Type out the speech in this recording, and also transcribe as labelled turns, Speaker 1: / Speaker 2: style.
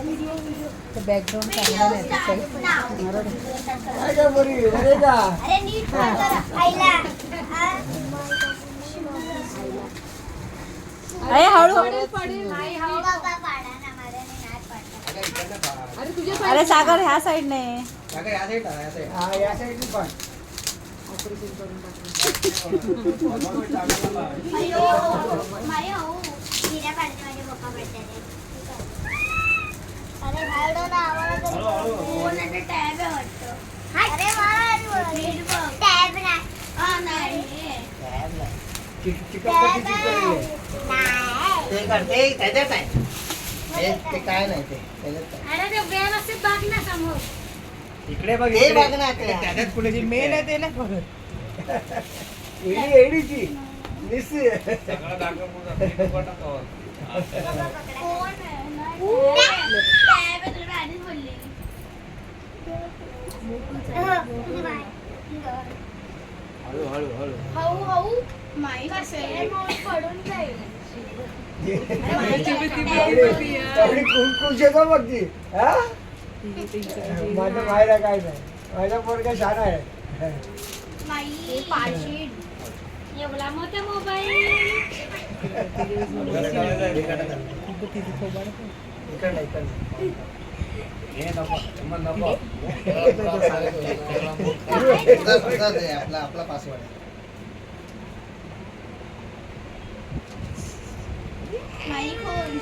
Speaker 1: Background चांगला नाही अरे हळू अरे सागर ह्या साईड नाही
Speaker 2: काय नाही ते
Speaker 3: इकडे बघ
Speaker 2: हे बघ ना ते.
Speaker 3: त्याच्यात कुणाची मेन आहे ते ना
Speaker 2: एडीची
Speaker 3: सगळं दाखव हळू हळू हळू
Speaker 2: खुश बघ ती माझ्या मायला काय नाही माझ्या पोरगा छान आहे
Speaker 4: एवढा मोठा मोबाईल
Speaker 2: आपला पासवर्ड आहे
Speaker 4: माई फोन